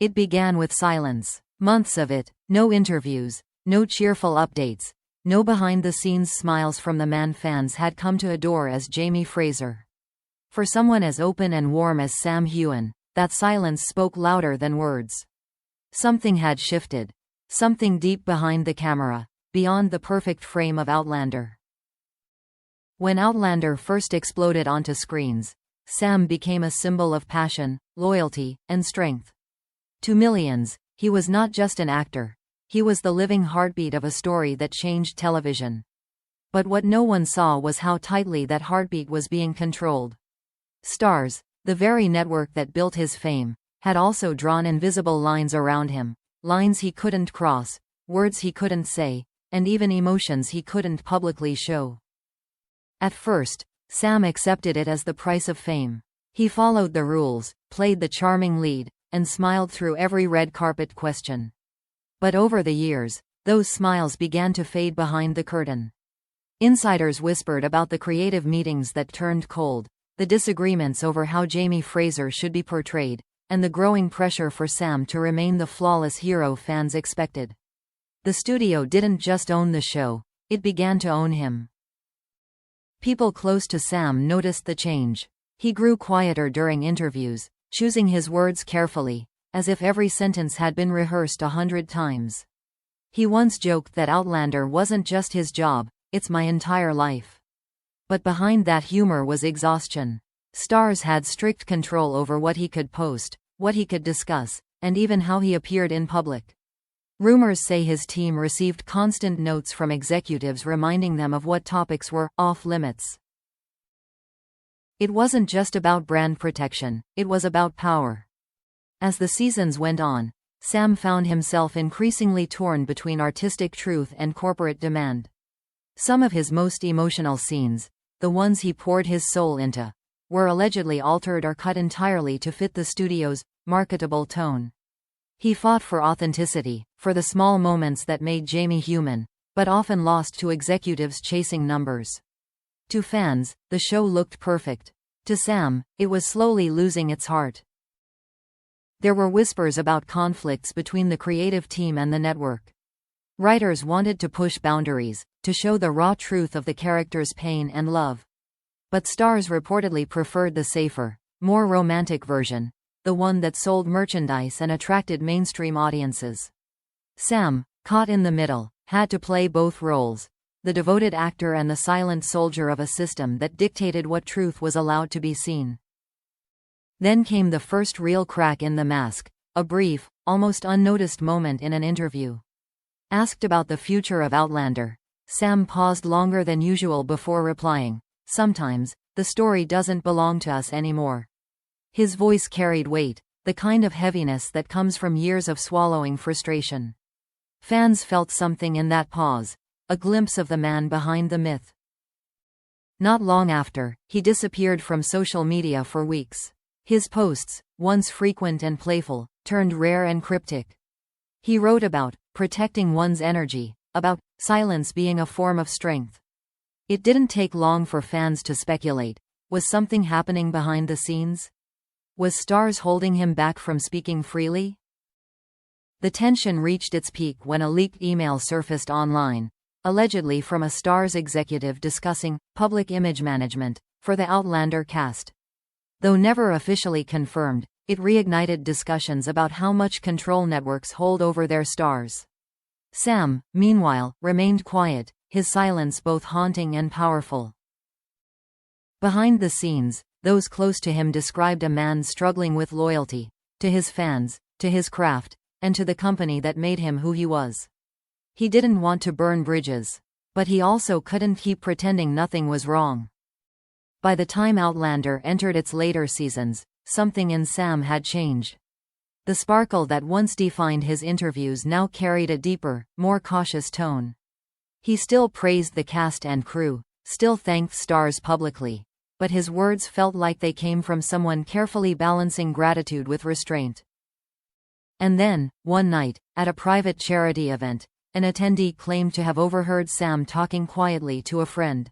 It began with silence. Months of it. No interviews. No cheerful updates. No behind-the-scenes smiles from the man fans had come to adore as Jamie Fraser. For someone as open and warm as Sam Heughan, that silence spoke louder than words. Something had shifted. Something deep behind the camera, beyond the perfect frame of Outlander. When Outlander first exploded onto screens, Sam became a symbol of passion, loyalty, and strength. To millions, he was not just an actor. He was the living heartbeat of a story that changed television. But what no one saw was how tightly that heartbeat was being controlled. Starz, the very network that built his fame, had also drawn invisible lines around him, lines he couldn't cross, words he couldn't say, and even emotions he couldn't publicly show. At first, Sam accepted it as the price of fame. He followed the rules, played the charming lead, and smiled through every red carpet question. But over the years, those smiles began to fade behind the curtain. Insiders whispered about the creative meetings that turned cold, the disagreements over how Jamie Fraser should be portrayed, and the growing pressure for Sam to remain the flawless hero fans expected. The studio didn't just own the show, it began to own him. People close to Sam noticed the change. He grew quieter during interviews, choosing his words carefully, as if every sentence had been rehearsed 100 times. He once joked that Outlander wasn't just his job, it's my entire life. But behind that humor was exhaustion. Starz had strict control over what he could post, what he could discuss, and even how he appeared in public. Rumors say his team received constant notes from executives reminding them of what topics were off-limits. It wasn't just about brand protection, it was about power. As the seasons went on, Sam found himself increasingly torn between artistic truth and corporate demand. Some of his most emotional scenes, the ones he poured his soul into, were allegedly altered or cut entirely to fit the studio's marketable tone. He fought for authenticity, for the small moments that made Jamie human, but often lost to executives chasing numbers. To fans, the show looked perfect. To Sam, it was slowly losing its heart. There were whispers about conflicts between the creative team and the network. Writers wanted to push boundaries, to show the raw truth of the characters' pain and love. But Starz reportedly preferred the safer, more romantic version, the one that sold merchandise and attracted mainstream audiences. Sam, caught in the middle, had to play both roles, the devoted actor and the silent soldier of a system that dictated what truth was allowed to be seen. Then came the first real crack in the mask, a brief, almost unnoticed moment in an interview. Asked about the future of Outlander, Sam paused longer than usual before replying, "Sometimes, the story doesn't belong to us anymore." His voice carried weight, the kind of heaviness that comes from years of swallowing frustration. Fans felt something in that pause, a glimpse of the man behind the myth. Not long after, he disappeared from social media for weeks. His posts, once frequent and playful, turned rare and cryptic. He wrote about protecting one's energy, about silence being a form of strength. It didn't take long for fans to speculate. Was something happening behind the scenes? Was Starz holding him back from speaking freely? The tension reached its peak when a leaked email surfaced online, allegedly from a Starz executive discussing public image management for the Outlander cast. Though never officially confirmed, it reignited discussions about how much control networks hold over their stars. Sam, meanwhile, remained quiet, his silence both haunting and powerful. Behind the scenes, those close to him described a man struggling with loyalty, to his fans, to his craft, and to the company that made him who he was. He didn't want to burn bridges. But he also couldn't keep pretending nothing was wrong. By the time Outlander entered its later seasons, something in Sam had changed. The sparkle that once defined his interviews now carried a deeper, more cautious tone. He still praised the cast and crew, still thanked Starz publicly, but his words felt like they came from someone carefully balancing gratitude with restraint. And then, one night, at a private charity event, an attendee claimed to have overheard Sam talking quietly to a friend.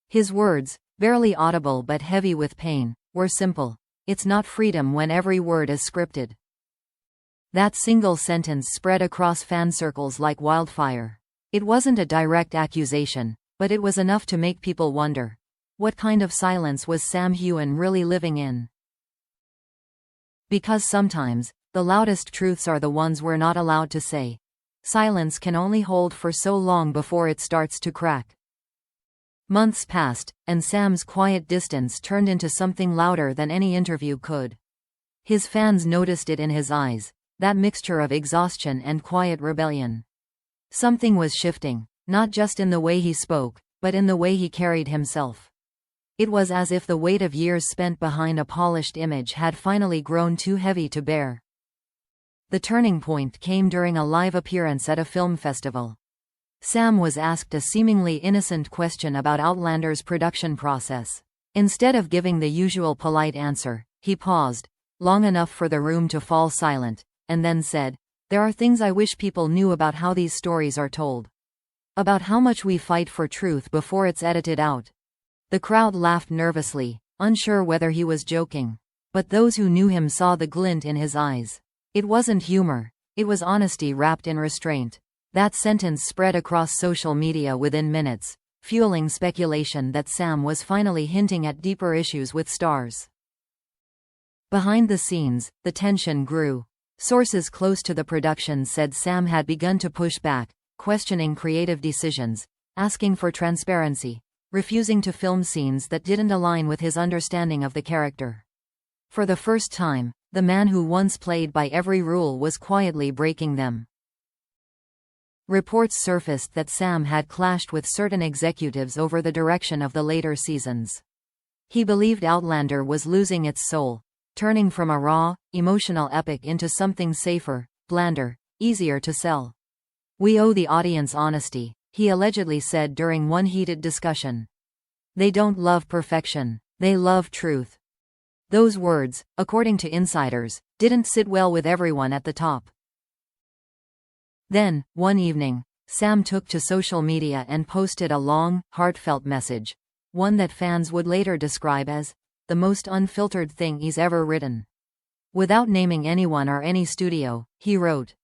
His words, barely audible but heavy with pain, were simple: "It's not freedom when every word is scripted." That single sentence spread across fan circles like wildfire. It wasn't a direct accusation, but it was enough to make people wonder. What kind of silence was Sam Heughan really living in? Because sometimes, the loudest truths are the ones we're not allowed to say. Silence can only hold for so long before it starts to crack. Months passed, and Sam's quiet distance turned into something louder than any interview could. His fans noticed it in his eyes, that mixture of exhaustion and quiet rebellion. Something was shifting, not just in the way he spoke, but in the way he carried himself. It was as if the weight of years spent behind a polished image had finally grown too heavy to bear. The turning point came during a live appearance at a film festival. Sam was asked a seemingly innocent question about Outlander's production process. Instead of giving the usual polite answer, he paused, long enough for the room to fall silent, and then said, "There are things I wish people knew about how these stories are told. About how much we fight for truth before it's edited out." The crowd laughed nervously, unsure whether he was joking. But those who knew him saw the glint in his eyes. It wasn't humor, it was honesty wrapped in restraint. That sentence spread across social media within minutes, fueling speculation that Sam was finally hinting at deeper issues with Starz. Behind the scenes, the tension grew. Sources close to the production said Sam had begun to push back, questioning creative decisions, asking for transparency, refusing to film scenes that didn't align with his understanding of the character. For the first time, the man who once played by every rule was quietly breaking them. Reports surfaced that Sam had clashed with certain executives over the direction of the later seasons. He believed Outlander was losing its soul, turning from a raw, emotional epic into something safer, blander, easier to sell. "We owe the audience honesty," he allegedly said during one heated discussion. "They don't love perfection, they love truth." Those words, according to insiders, didn't sit well with everyone at the top. Then, one evening, Sam took to social media and posted a long, heartfelt message, one that fans would later describe as the most unfiltered thing he's ever written. Without naming anyone or any studio, he wrote,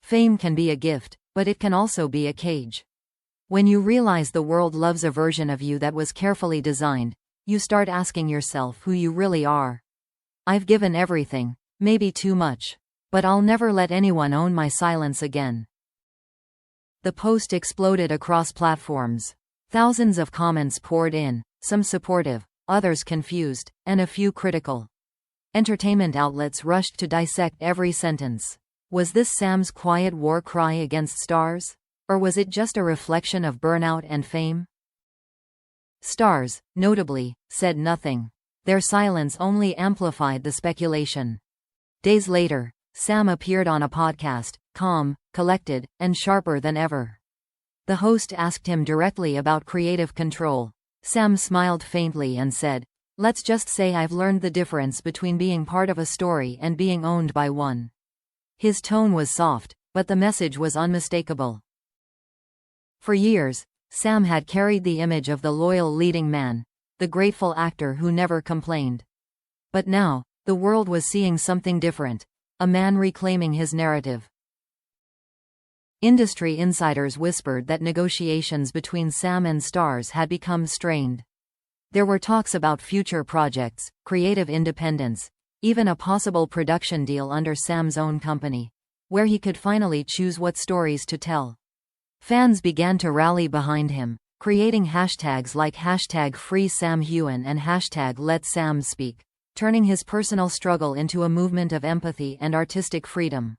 "Fame can be a gift, but it can also be a cage. When you realize the world loves a version of you that was carefully designed, you start asking yourself who you really are. I've given everything, maybe too much. But I'll never let anyone own my silence again." The post exploded across platforms. Thousands of comments poured in, some supportive, others confused, and a few critical. Entertainment outlets rushed to dissect every sentence. Was this Sam's quiet war cry against Starz? Or was it just a reflection of burnout and fame? Starz, notably, said nothing. Their silence only amplified the speculation. Days later, Sam appeared on a podcast, calm, collected, and sharper than ever. The host asked him directly about creative control. Sam smiled faintly and said, "Let's just say I've learned the difference between being part of a story and being owned by one." His tone was soft, but the message was unmistakable. For years, Sam had carried the image of the loyal leading man, the grateful actor who never complained. But now, the world was seeing something different, a man reclaiming his narrative. Industry insiders whispered that negotiations between Sam and Starz had become strained. There were talks about future projects, creative independence, even a possible production deal under Sam's own company, where he could finally choose what stories to tell. Fans began to rally behind him, creating hashtags like #FreeSamHeughan and #LetSamSpeak, turning his personal struggle into a movement of empathy and artistic freedom.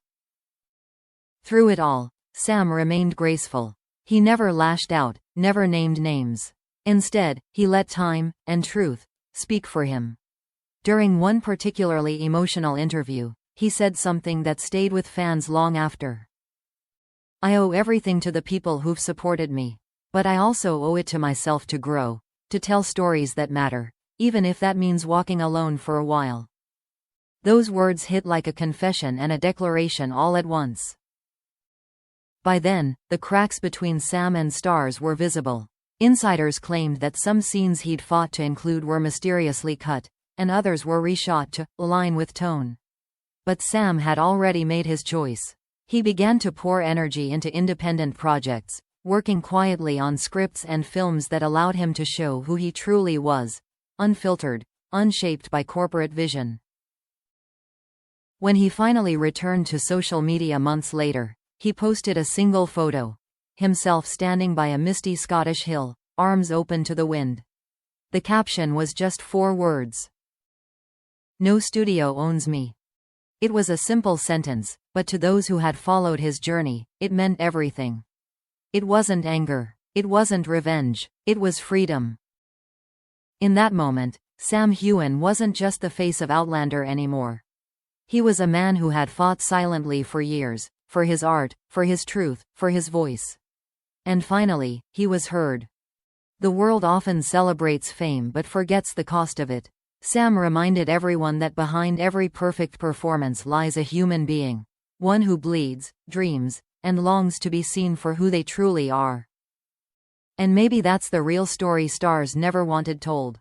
Through it all, Sam remained graceful. He never lashed out, never named names. Instead, he let time, and truth, speak for him. During one particularly emotional interview, he said something that stayed with fans long after. "I owe everything to the people who've supported me. But I also owe it to myself to grow, to tell stories that matter, even if that means walking alone for a while." Those words hit like a confession and a declaration all at once. By then, the cracks between Sam and Starz were visible. Insiders claimed that some scenes he'd fought to include were mysteriously cut, and others were reshot to align with tone. But Sam had already made his choice. He began to pour energy into independent projects, working quietly on scripts and films that allowed him to show who he truly was, unfiltered, unshaped by corporate vision. When he finally returned to social media months later, he posted a single photo. Himself standing by a misty Scottish hill, arms open to the wind. The caption was just 4 words. "No studio owns me." It was a simple sentence, but to those who had followed his journey, it meant everything. It wasn't anger. It wasn't revenge. It was freedom. In that moment, Sam Heughan wasn't just the face of Outlander anymore. He was a man who had fought silently for years, for his art, for his truth, for his voice. And finally, he was heard. The world often celebrates fame but forgets the cost of it. Sam reminded everyone that behind every perfect performance lies a human being. One who bleeds, dreams, and longs to be seen for who they truly are. And maybe that's the real story Starz never wanted told.